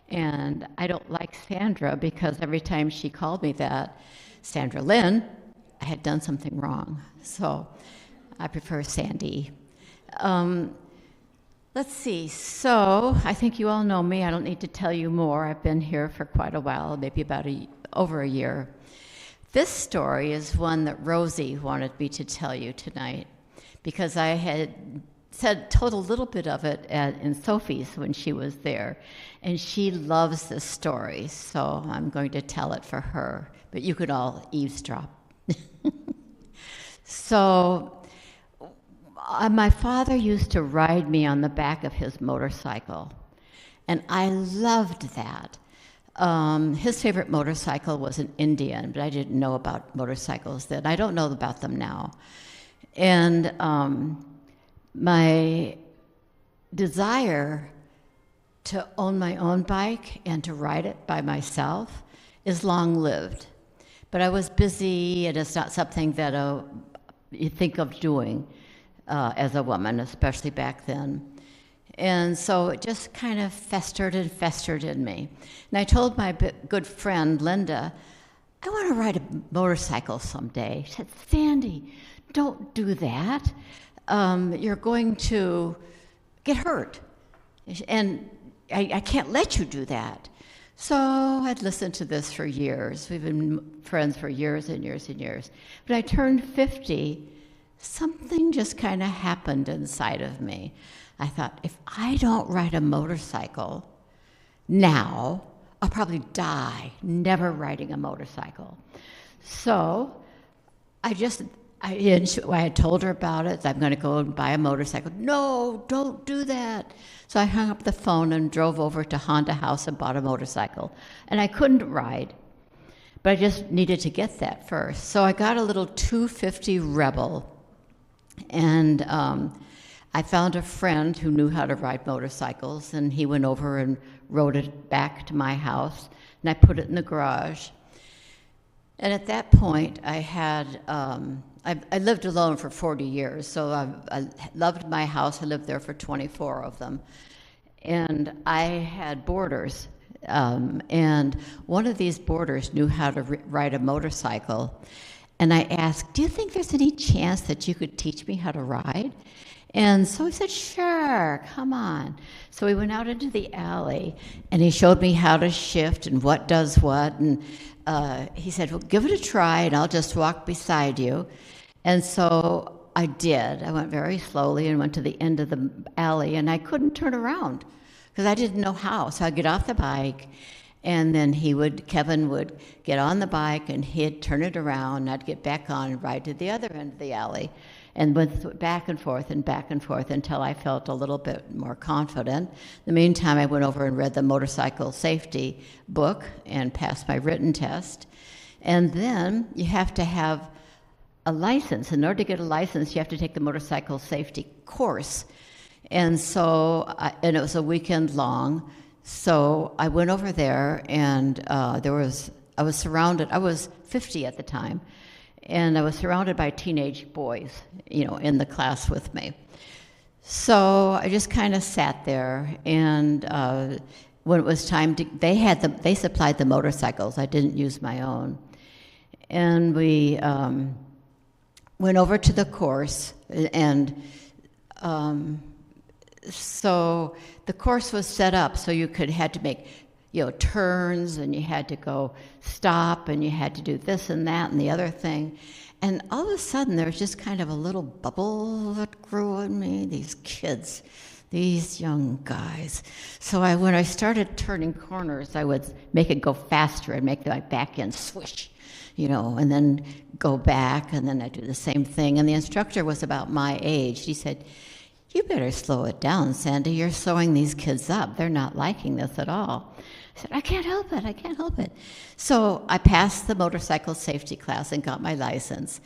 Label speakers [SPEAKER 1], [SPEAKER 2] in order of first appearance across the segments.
[SPEAKER 1] And I don't like Sandra because every time she called me that, Sandra Lynn, I had done something wrong. So I prefer Sandy. Um, let's see. So I think you all know me. I don't need to tell you more. I've been here for quite a while, maybe about over a year. This story is one that Rosie wanted me to tell you tonight because I had told a little bit of it in Sophie's when she was there, and she loves this story, so I'm going to tell it for her, but you could all eavesdrop. So my father used to ride me on the back of his motorcycle, and I loved that. His favorite motorcycle was an Indian, but I didn't know about motorcycles then. I don't know about them now. And my desire to own my own bike and to ride it by myself is long-lived. But I was busy, and it's not something that you think of doing as a woman, especially back then. And so it just kind of festered and festered in me. And I told my good friend, Linda, I want to ride a motorcycle someday. She said, Sandy, don't do that. You're going to get hurt. And I can't let you do that. So I'd listened to this for years. We've been friends for years and years and years. But I turned 50, something just kind of happened inside of me. I thought, if I don't ride a motorcycle now, I'll probably die never riding a motorcycle. So I had told her about it. I'm going to go and buy a motorcycle. No, don't do that. So I hung up the phone and drove over to Honda House and bought a motorcycle. And I couldn't ride, but I just needed to get that first. So I got a little 250 Rebel, and I found a friend who knew how to ride motorcycles, and he went over and rode it back to my house, and I put it in the garage. And at that point, I had, I lived alone for 40 years, so I loved my house. I lived there for 24 of them. And I had boarders, and one of these boarders knew how to ride a motorcycle. And I asked, do you think there's any chance that you could teach me how to ride? And so he said, sure, come on. So we went out into the alley, and he showed me how to shift and what does what. And he said, well, give it a try, and I'll just walk beside you. And so I did. I went very slowly and went to the end of the alley, and I couldn't turn around because I didn't know how. So I'd get off the bike, and then Kevin would get on the bike, and he'd turn it around, and I'd get back on and ride to the other end of the alley, and went back and forth until I felt a little bit more confident. In the meantime, I went over and read the motorcycle safety book and passed my written test. And then you have to have a license. In order to get a license, you have to take the motorcycle safety course. And so, and it was a weekend long. So I went over there, and I was surrounded. I was 50 at the time, and I was surrounded by teenage boys, in the class with me. So I just kind of sat there, and when it was time to, they supplied the motorcycles. I didn't use my own, and we went over to the course, and so the course was set up so you had to make turns, and you had to go stop, and you had to do this and that and the other thing. And all of a sudden, there was just kind of a little bubble that grew in me, these kids, these young guys. So when I started turning corners, I would make it go faster and make my back end swish, and then go back, and then I'd do the same thing. And the instructor was about my age. He said, you better slow it down, Sandy. You're slowing these kids up. They're not liking this at all. I said, I can't help it. So I passed the motorcycle safety class and got my license.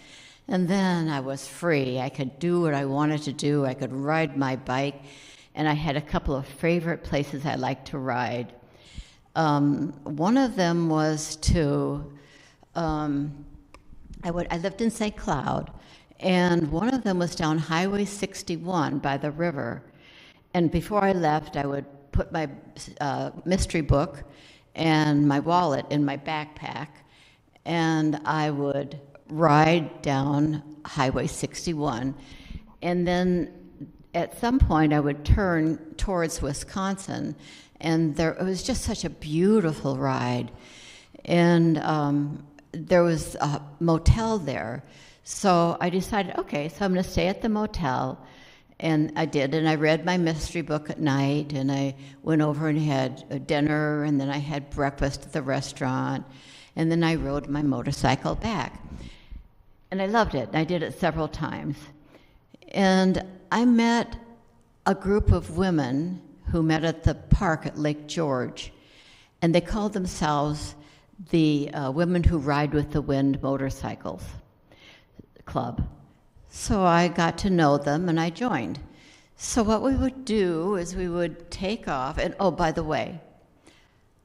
[SPEAKER 1] And then I was free. I could do what I wanted to do. I could ride my bike. And I had a couple of favorite places I liked to ride. One of them was I lived in St. Cloud, and one of them was down Highway 61 by the river. And before I left, I would put my mystery book and my wallet in my backpack, and I would ride down Highway 61. And then at some point I would turn towards Wisconsin, and it was just such a beautiful ride. And there was a motel there. So I decided, okay, so I'm going to stay at the motel. And I did, and I read my mystery book at night, and I went over and had a dinner, and then I had breakfast at the restaurant, and then I rode my motorcycle back. And I loved it. I did it several times. And I met a group of women who met at the park at Lake George, and they called themselves the Women Who Ride with the Wind Motorcycles Club. So I got to know them, and I joined. So what we would do is we would take off, and oh, by the way,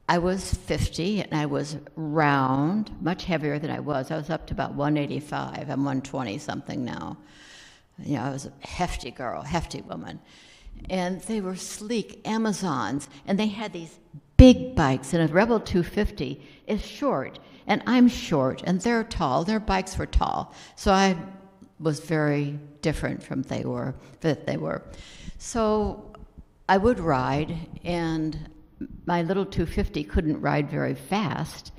[SPEAKER 1] I was 50, and I was round, much heavier than I was. I was up to about 185. I'm 120-something now. You know, I was a hefty girl, hefty woman. And they were sleek Amazons, and they had these big bikes, and a Rebel 250 is short, and I'm short, and they're tall. Their bikes were tall. So I was very different from they were. So I would ride, and my little 250 couldn't ride very fast,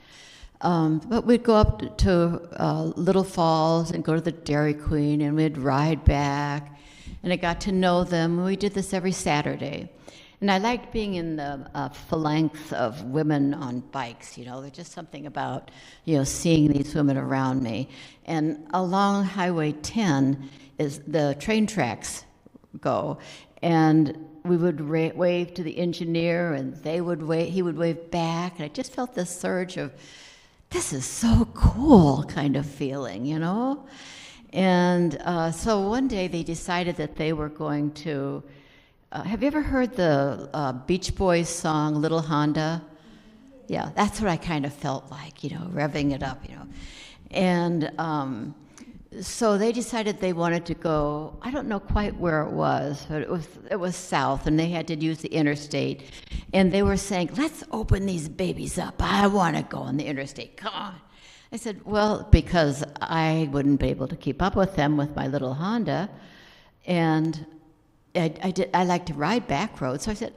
[SPEAKER 1] but we'd go up to Little Falls and go to the Dairy Queen, and we'd ride back, and I got to know them. We did this every Saturday. And I liked being in the phalanx of women on bikes, you know. There's just something about, you know, seeing these women around me. And along Highway 10 is the train tracks go. And we would wave to the engineer, and he would wave back. And I just felt this surge of, this is so cool kind of feeling, you know. And so one day they decided that they were going to, have you ever heard the Beach Boys song, Little Honda? Yeah, that's what I kind of felt like, you know, revving it up, you know. And so they decided they wanted to go, I don't know quite where it was, but it was south, and they had to use the interstate. And they were saying, let's open these babies up. I want to go on the interstate. Come on. I said, well, because I wouldn't be able to keep up with them with my little Honda. And I like to ride back roads. So I said,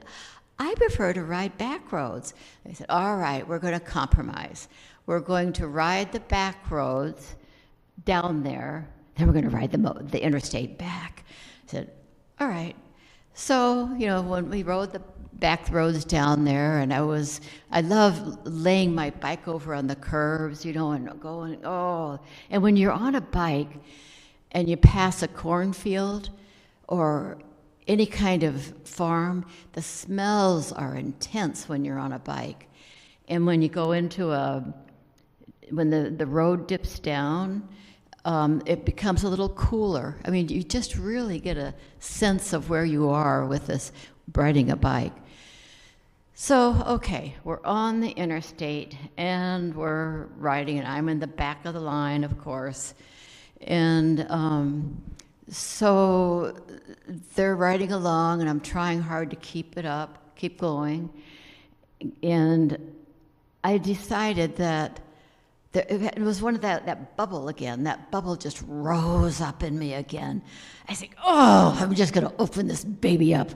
[SPEAKER 1] I prefer to ride back roads. They said, all right, we're going to compromise. We're going to ride the back roads down there, then we're going to ride the interstate back. I said, all right. So, you know, when we rode the back roads down there, and I love laying my bike over on the curves, you know, and going, oh. And when you're on a bike and you pass a cornfield or any kind of farm, the smells are intense when you're on a bike. And when you go into when the road dips down, it becomes a little cooler. I mean, you just really get a sense of where you are with this riding a bike. So, okay, we're on the interstate, and we're riding, and I'm in the back of the line, of course. And so they're riding along, and I'm trying hard to keep it up, keep going. And I decided that it was one of that bubble again. That bubble just rose up in me again. I think, oh, I'm just going to open this baby up,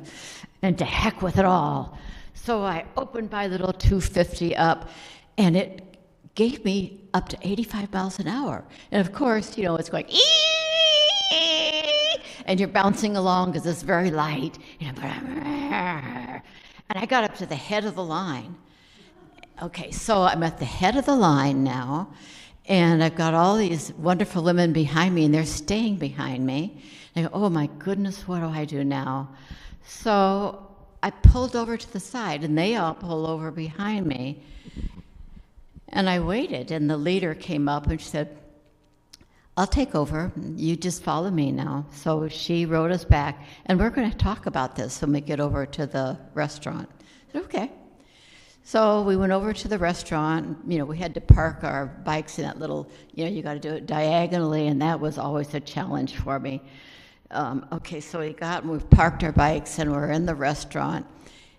[SPEAKER 1] and to heck with it all. So I opened my little 250 up, and it gave me up to 85 miles an hour. And of course, you know, it's going, ee! And you're bouncing along because it's very light. You know, and I got up to the head of the line. Okay, so I'm at the head of the line now, and I've got all these wonderful women behind me, and they're staying behind me. And I go, oh my goodness, what do I do now? So I pulled over to the side, and they all pull over behind me. And I waited, and the leader came up and she said, I'll take over. You just follow me now. So she rode us back, and we're going to talk about this when we get over to the restaurant. I said, okay. So we went over to the restaurant. You know, we had to park our bikes in that little, you know, you got to do it diagonally, and that was always a challenge for me. Okay, so we parked our bikes, and we're in the restaurant,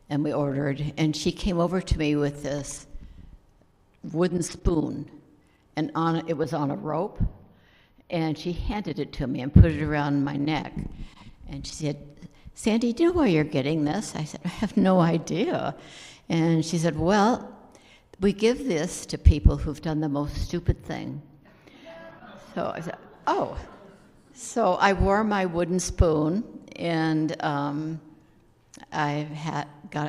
[SPEAKER 1] and we ordered, and she came over to me with this wooden spoon, and it was on a rope, and she handed it to me and put it around my neck. And she said, "Sandy, do you know where you're getting this?" I said, "I have no idea." And she said, "Well, we give this to people who've done the most stupid thing." So I said, "Oh." So I wore my wooden spoon, and I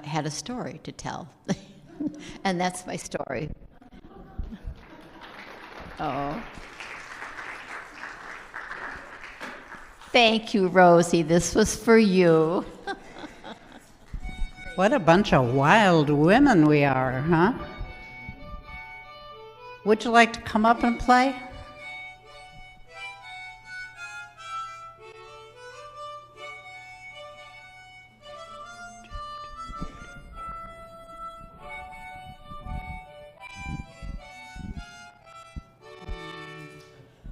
[SPEAKER 1] had a story to tell. And that's my story. Oh. Thank you, Rosie. This was for you.
[SPEAKER 2] What a bunch of wild women we are, huh? Would you like to come up and play?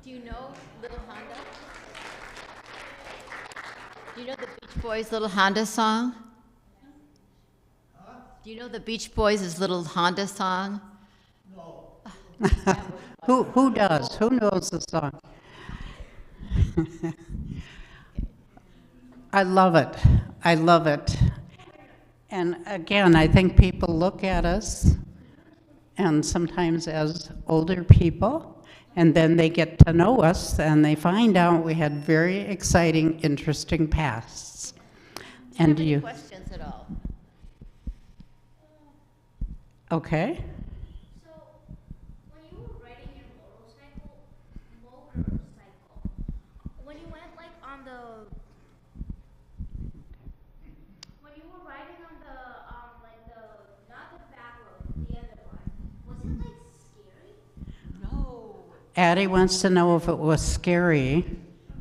[SPEAKER 1] Do you know Little Honda? Do you know the Beach Boys' Little Honda song? Do you know the Beach Boys' Little Honda song?
[SPEAKER 2] Who does? Who knows the song? I love it. I love it. And again, I think people look at us, and sometimes as older people, and then they get to know us, and they find out we had very exciting, interesting pasts. And
[SPEAKER 1] Do you have any questions at all?
[SPEAKER 2] Okay.
[SPEAKER 3] So, when you were riding your motorcycle, when you went like on the, when you were riding on the, like the, not the back road, the other one, was it like scary?
[SPEAKER 1] No.
[SPEAKER 2] Addie wants to know if it was scary.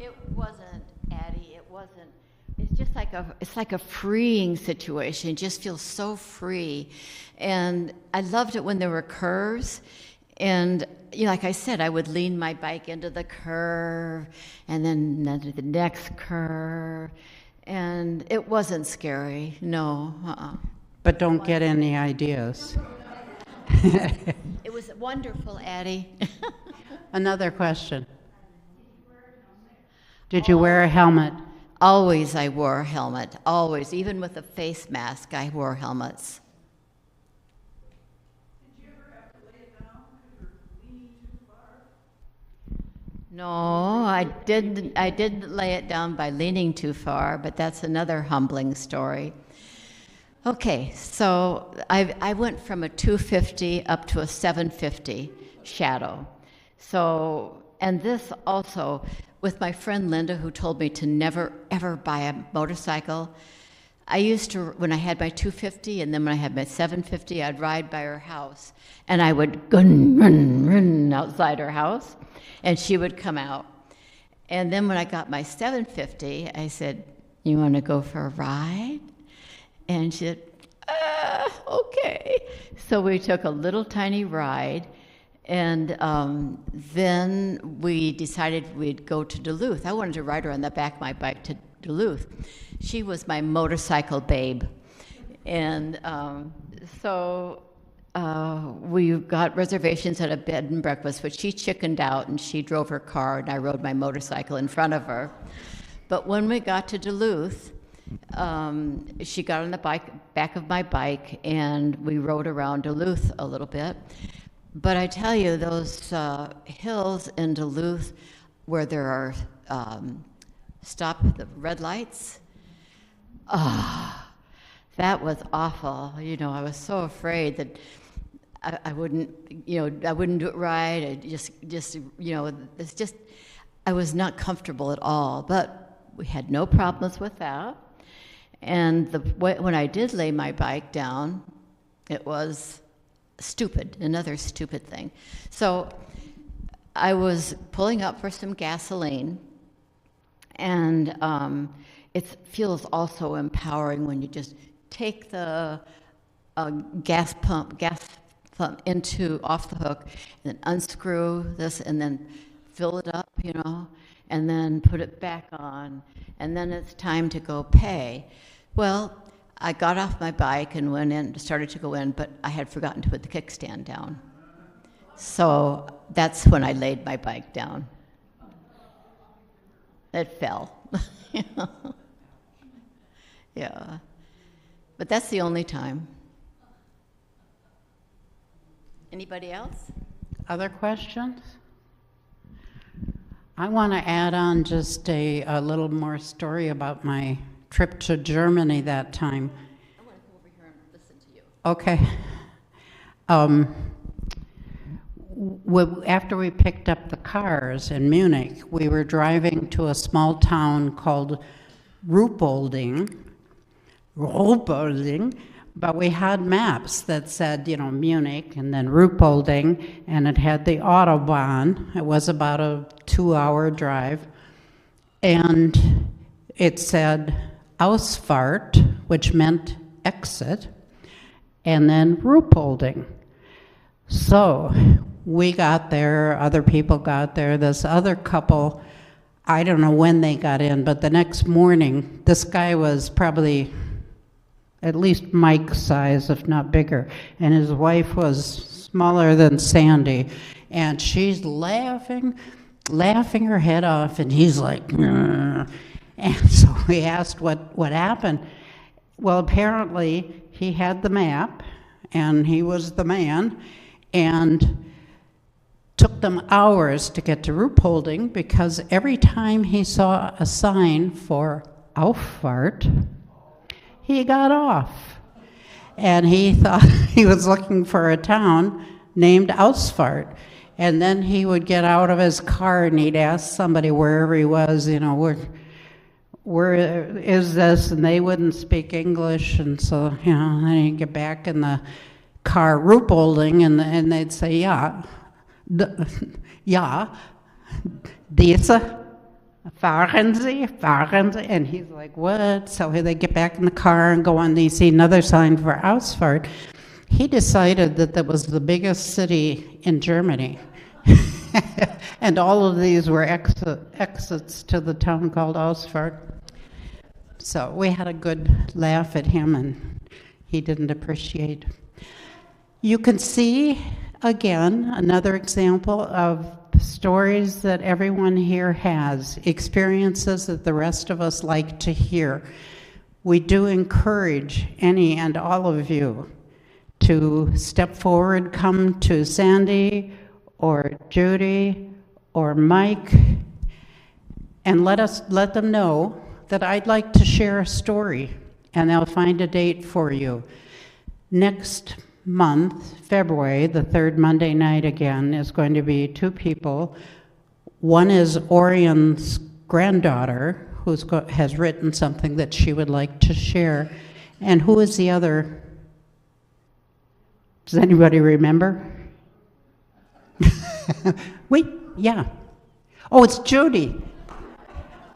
[SPEAKER 1] It wasn't, Addie. It wasn't. It's just like a freeing situation. You just feel so free. And I loved it when there were curves. And like I said, I would lean my bike into the curve and then into the next curve. And it wasn't scary. No.
[SPEAKER 2] But don't get any ideas.
[SPEAKER 1] It was wonderful, Addie.
[SPEAKER 2] Another question. Did you wear a helmet?
[SPEAKER 1] Always I wore a helmet. Always. Even with a face mask, I wore helmets. No, I didn't lay it down by leaning too far, but that's another humbling story. Okay, so I went from a 250 up to a 750 Shadow. So, and this also, with my friend Linda, who told me to never, ever buy a motorcycle. I used to, when I had my 250 and then when I had my 750, I'd ride by her house, and I would run outside her house, and she would come out. And then when I got my 750, I said, "You want to go for a ride?" And she said, "Okay." So we took a little tiny ride, and then we decided we'd go to Duluth. I wanted to ride her on the back of my bike to Duluth. She was my motorcycle babe. And so we got reservations at a bed and breakfast, but she chickened out and she drove her car and I rode my motorcycle in front of her. But when we got to Duluth, she got on the back of my bike and we rode around Duluth a little bit. But I tell you, those hills in Duluth where there are stop the red lights, that was awful. I was so afraid that I wouldn't, I wouldn't do it right. I it's just, I was not comfortable at all. But we had no problems with that. And when I did lay my bike down, it was stupid, another stupid thing. So I was pulling up for some gasoline, and it feels also empowering when you just take the gas pump off the hook, and then unscrew this, and then fill it up, and then put it back on, and then it's time to go pay. Well, I got off my bike and went in, started to go in, but I had forgotten to put the kickstand down. So that's when I laid my bike down. It fell. Yeah. But that's the only time. Anybody else?
[SPEAKER 2] Other questions? I want to add on just a little more story about my trip to Germany that time.
[SPEAKER 1] I want to go over here and listen to you.
[SPEAKER 2] Okay. After we picked up the cars in Munich, we were driving to a small town called Ruhpolding, but we had maps that said, Munich and then Ruhpolding, and it had the Autobahn. It was about a 2-hour drive, and it said Ausfahrt, which meant exit, and then Ruhpolding. So we got there, other people got there, this other couple, I don't know when they got in, but the next morning, this guy was probably at least Mike's size, if not bigger, and his wife was smaller than Sandy, and she's laughing her head off, and he's like, "Grr." And so we asked what happened. Well, apparently he had the map, and he was the man, and took them hours to get to Ruhpolding because every time he saw a sign for Auffahrt, he got off. And he thought he was looking for a town named Ausfahrt. And then he would get out of his car and he'd ask somebody wherever he was, where is this? And they wouldn't speak English. And so, then he'd get back in the car, Ruhpolding, and they'd say, yeah, diese, fahren Sie, and he's like, what? So they get back in the car and go on, they see another sign for Ausfahrt. He decided that was the biggest city in Germany. And all of these were exits to the town called Ausfahrt. So we had a good laugh at him, and he didn't appreciate. You can see, again, another example of stories that everyone here has, experiences that the rest of us like to hear. We do encourage any and all of you to step forward, come to Sandy or Judy or Mike, and let them know that I'd like to share a story, and they'll find a date for you. Next month, February, the third Monday night again, is going to be 2 people. One is Orion's granddaughter, who has written something that she would like to share. And who is the other? Does anybody remember? Wait, yeah. Oh, it's Judy.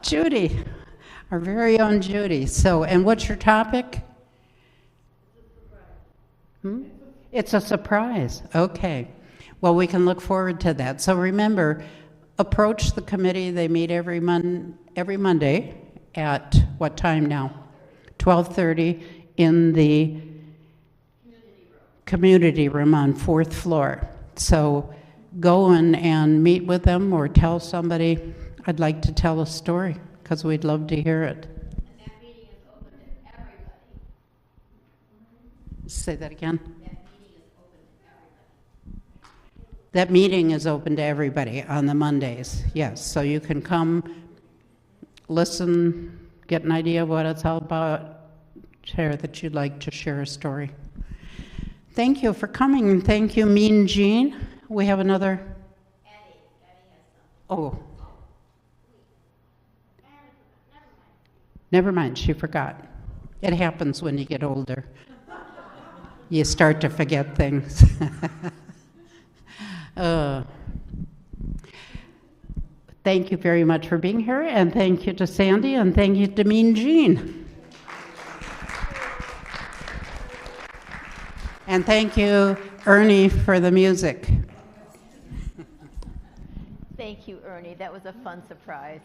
[SPEAKER 2] Judy, our very own Judy. So, and what's your topic? It's a surprise. Okay. Well, we can look forward to that. So remember, approach the committee. They meet every Monday at what time now? 12:30 in the community room on 4th floor. So go and meet with them or tell somebody, I'd like to tell a story, because we'd love to hear it.
[SPEAKER 3] And that meeting is open to everybody.
[SPEAKER 2] Say that again.
[SPEAKER 3] That meeting is open to everybody.
[SPEAKER 2] That meeting is open to everybody on the Mondays, yes. So you can come, listen, get an idea of what it's all about, share that you'd like to share a story. Thank you for coming, and thank you, Mean Jean. We have another.
[SPEAKER 3] Eddie has some.
[SPEAKER 2] Oh. Never mind, she forgot. It happens when you get older. You start to forget things. Thank you very much for being here, and thank you to Sandy, and thank you to Mean Jean. And thank you, Ernie, for the music.
[SPEAKER 1] Thank you, Ernie. That was a fun surprise.